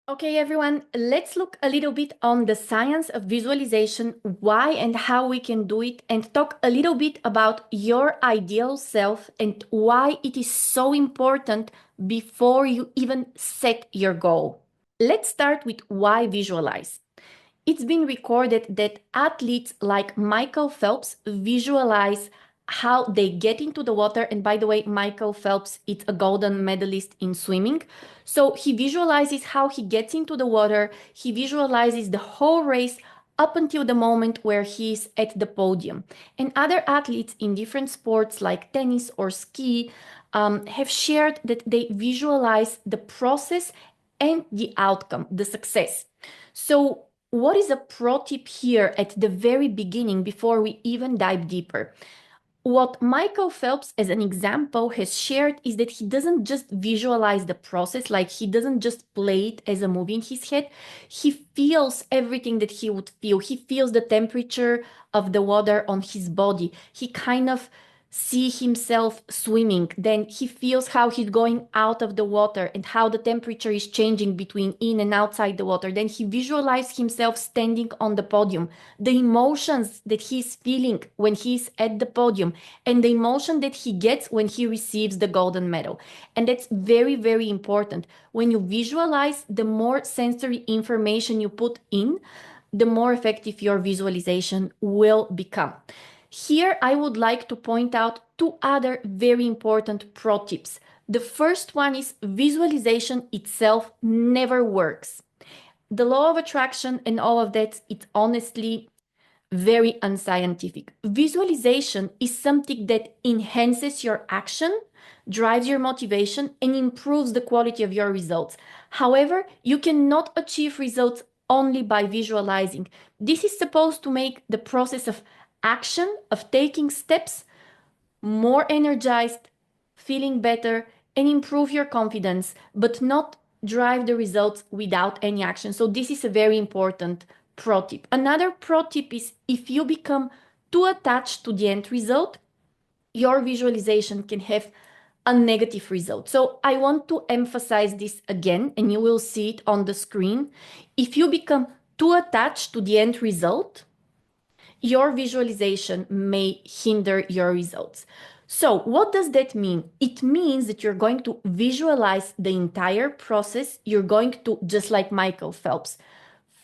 Okay, everyone, let's look a little bit on the science of visualization, why and how we can do it, and talk a little bit about your ideal self and why it is so important before you even set your goal. Let's start with why visualize. It's been recorded that athletes like Michael Phelps visualize how they get into the water. And by the way, Michael Phelps is a golden medalist in swimming. So he visualizes how he gets into the water. He visualizes the whole race up until the moment where he's at the podium. And other athletes in different sports like tennis or ski have shared that they visualize the process and the outcome, the success. So what is a pro tip here at the very beginning before we even dive deeper? What Michael Phelps, as an example, has shared is that he doesn't just visualize the process, like he doesn't just play it as a movie in his head. He feels everything that he would feel. He feels the temperature of the water on his body. He kind of see himself swimming. Then he feels how he's going out of the water and how the temperature is changing between in and outside the water. Then he visualizes himself standing on the podium, the emotions that he's feeling when he's at the podium, and the emotion that he gets when he receives the golden medal. And that's very, very important. When you visualize, the more sensory information you put in, the more effective your visualization will become. Here, I would like to point out two other very important pro tips. The first one is visualization itself never works. The law of attraction and all of that, it's honestly very unscientific. Visualization is something that enhances your action, drives your motivation, and improves the quality of your results. However, you cannot achieve results only by visualizing. This is supposed to make the process of action, of taking steps, more energized, feeling better, and improve your confidence, but not drive the results without any action. So this is a very important pro tip. Another pro tip is if you become too attached to the end result, your visualization can have a negative result. So I want to emphasize this again, and you will see it on the screen. If you become too attached to the end result, your visualization may hinder your results. So what does that mean? It means that you're going to visualize the entire process. You're going to, just like Michael Phelps,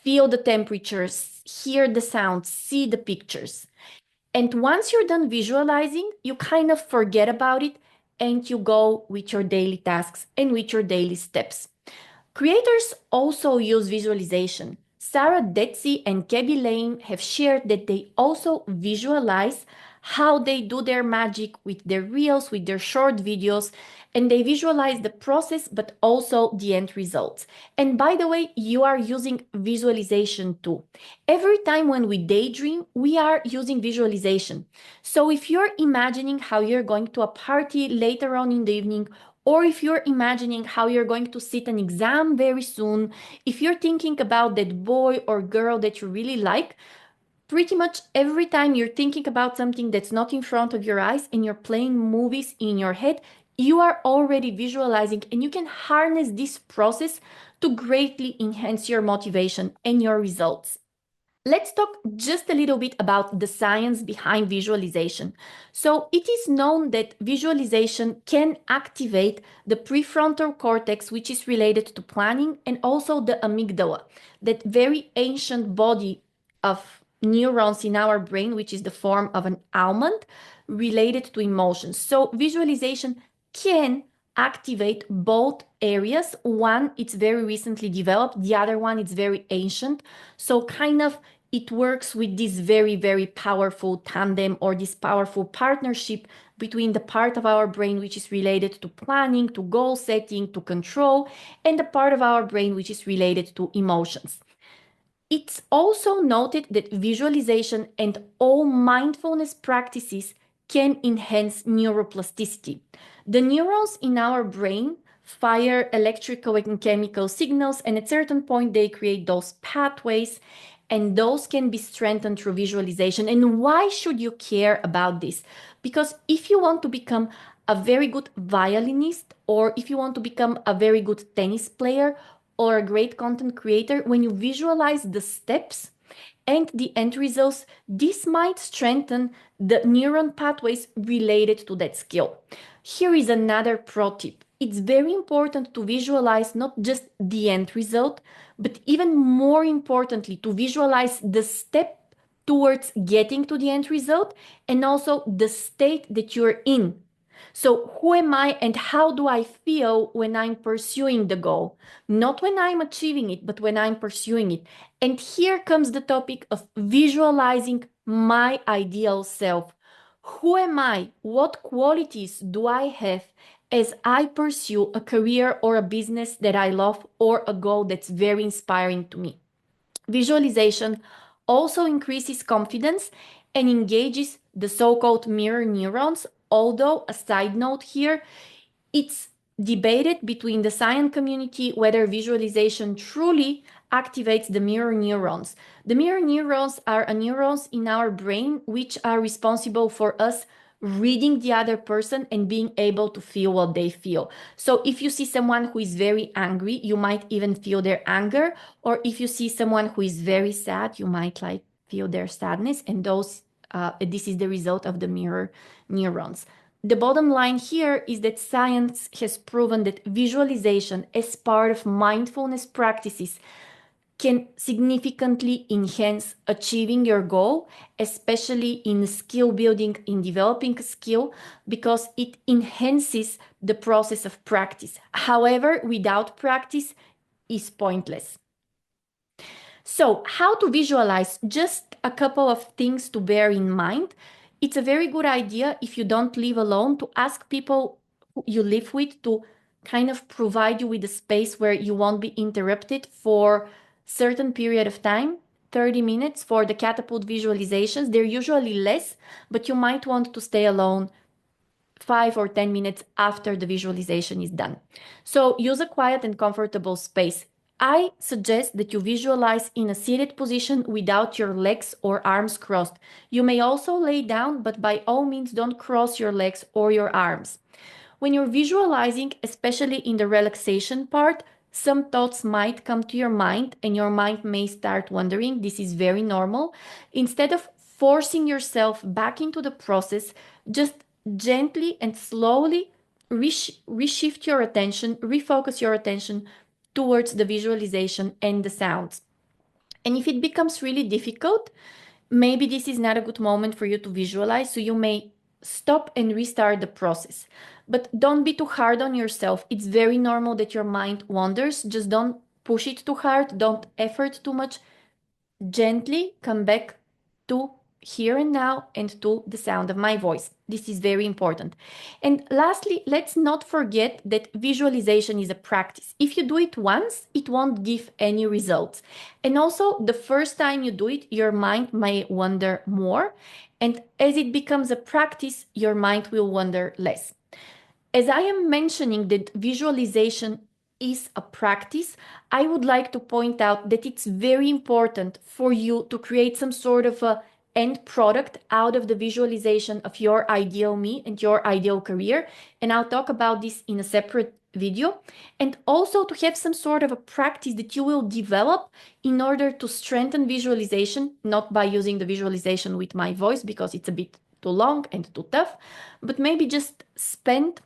feel the temperatures, hear the sounds, see the pictures. And once you're done visualizing, you kind of forget about it and you go with your daily tasks and with your daily steps. Creators also use visualization. Sarah Dixy and Kebby Lane have shared that they also visualize how they do their magic with their reels, with their short videos, and they visualize the process but also the end results. And by the way, you are using visualization too. Every time when we daydream, we are using visualization. So if you're imagining how you're going to a party later on in the evening, or if you're imagining how you're going to sit an exam very soon, if you're thinking about that boy or girl that you really like, pretty much every time you're thinking about something that's not in front of your eyes and you're playing movies in your head, you are already visualizing, and you can harness this process to greatly enhance your motivation and your results. Let's talk just a little bit about the science behind visualization. So it is known that visualization can activate the prefrontal cortex, which is related to planning, and also the amygdala, that very ancient body of neurons in our brain, which is the form of an almond, related to emotions. So visualization can activate both areas. One, it's very recently developed. The other one, it's very ancient. So kind of it works with this very, very powerful tandem or this powerful partnership between the part of our brain which is related to planning, to goal setting, to control, and the part of our brain which is related to emotions. It's also noted that visualization and all mindfulness practices can enhance neuroplasticity. The neurons in our brain fire electrical and chemical signals, and at a certain point they create those pathways, and those can be strengthened through visualization. And why should you care about this? Because if you want to become a very good violinist, or if you want to become a very good tennis player, or a great content creator, when you visualize the steps and the end results, this might strengthen the neuron pathways related to that skill. Here is another pro tip. It's very important to visualize not just the end result, but even more importantly, to visualize the step towards getting to the end result and also the state that you're in. So who am I and how do I feel when I'm pursuing the goal? Not when I'm achieving it, but when I'm pursuing it. And here comes the topic of visualizing my ideal self. Who am I? What qualities do I have as I pursue a career or a business that I love or a goal that's very inspiring to me? Visualization also increases confidence and engages the so-called mirror neurons, although a side note here, it's debated between the science community whether visualization truly activates the mirror neurons. The mirror neurons are neurons in our brain which are responsible for us reading the other person and being able to feel what they feel. So if you see someone who is very angry, you might even feel their anger, or if you see someone who is very sad, you might like feel their sadness, and this is the result of the mirror neurons. The bottom line here is that science has proven that visualization as part of mindfulness practices can significantly enhance achieving your goal, especially in skill building, in developing a skill, because it enhances the process of practice. However, without practice is pointless. So, how to visualize? Just a couple of things to bear in mind. It's a very good idea if you don't live alone to ask people who you live with to kind of provide you with a space where you won't be interrupted for certain period of time. 30 minutes for the Catapult visualizations. They're usually less, but you might want to stay alone 5 or 10 minutes after the visualization is done. So use a quiet and comfortable space. I suggest that you visualize in a seated position without your legs or arms crossed. You may also lay down, but by all means don't cross your legs or your arms. When you're visualizing, especially in the relaxation part, some thoughts might come to your mind and your mind may start wandering. This is very normal. Instead of forcing yourself back into the process, just gently and slowly reshift your attention, refocus your attention towards the visualization and the sounds. And if it becomes really difficult, maybe this is not a good moment for you to visualize, so you may stop and restart the process. But don't be too hard on yourself. It's very normal that your mind wanders. Just don't push it too hard. Don't effort too much. Gently come back to here and now and to the sound of my voice. This is very important. And lastly, let's not forget that visualization is a practice. If you do it once, it won't give any results. And also, the first time you do it, your mind may wander more. And as it becomes a practice, your mind will wander less. As I am mentioning that visualization is a practice, I would like to point out that it's very important for you to create some sort of a end product out of the visualization of your ideal me and your ideal career. And I'll talk about this in a separate video. And also to have some sort of a practice that you will develop in order to strengthen visualization, not by using the visualization with my voice because it's a bit too long and too tough, but maybe just spend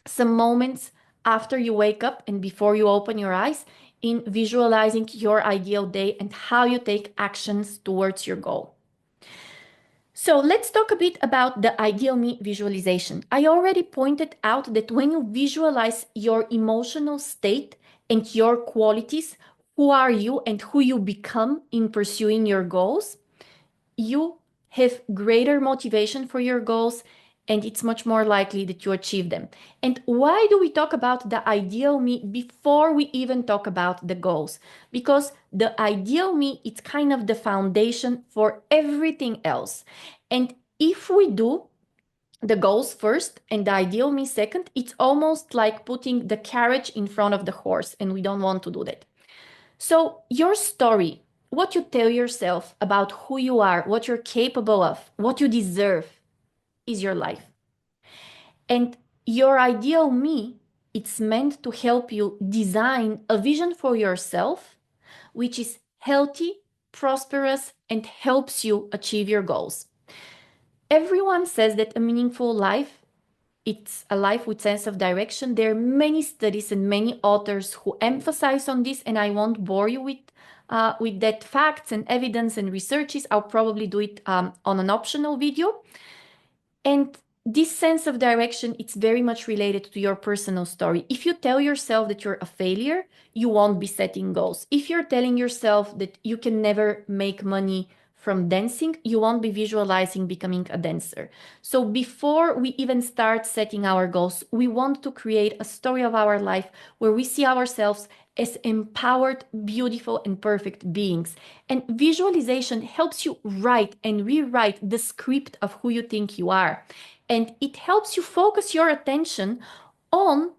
some moments after you wake up and before you open your eyes in visualizing your ideal day and how you take actions towards your goal. So let's talk a bit about the ideal me visualization. I already pointed out that when you visualize your emotional state and your qualities, who are you and who you become in pursuing your goals, you have greater motivation for your goals and it's much more likely that you achieve them. And why do we talk about the ideal me before we even talk about the goals? Because the ideal me, it's kind of the foundation for everything else. And if we do the goals first and the ideal me second, it's almost like putting the carriage in front of the horse, and we don't want to do that. So your story, what you tell yourself about who you are, what you're capable of, what you deserve, is your life. And your ideal me It's meant to help you design a vision for yourself, which is healthy, prosperous, and helps you achieve your goals. Everyone says that a meaningful life, it's a life with sense of direction. There are many studies and many authors who emphasize on this, and I won't bore you with that facts and evidence and researches. I'll probably do it on an optional video. And this sense of direction, it's very much related to your personal story. If you tell yourself that you're a failure, you won't be setting goals. If you're telling yourself that you can never make money from dancing, you won't be visualizing becoming a dancer. So before we even start setting our goals, we want to create a story of our life where we see ourselves as empowered, beautiful, and perfect beings. And visualization helps you write and rewrite the script of who you think you are. And it helps you focus your attention on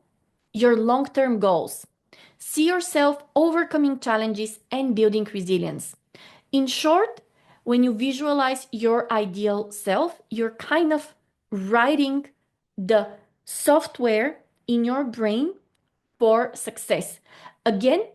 your long-term goals. See yourself overcoming challenges and building resilience. In short, when you visualize your ideal self, you're kind of writing the software in your brain for success. Again,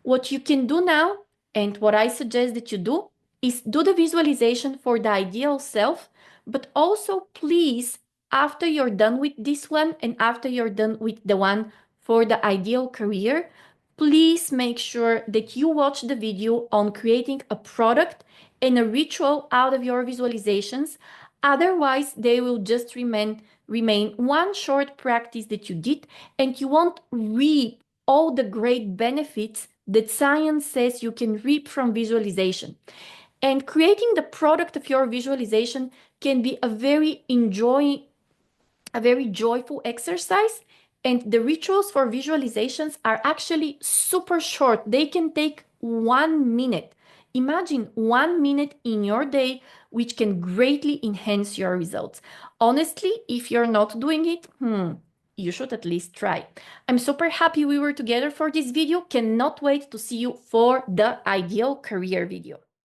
what you can do now, and what I suggest that you do, is do the visualization for the ideal self, but also please, after you're done with this one and after you're done with the one for the ideal career, please make sure that you watch the video on creating a product and a ritual out of your visualizations. Otherwise, they will just remain one short practice that you did, and you won't reap all the great benefits that science says you can reap from visualization. And creating the product of your visualization can be a very joyful exercise. And the rituals for visualizations are actually super short. They can take 1 minute. Imagine 1 minute in your day, which can greatly enhance your results. Honestly, if you're not doing it, you should at least try. I'm super happy we were together for this video. Cannot wait to see you for the ideal career video.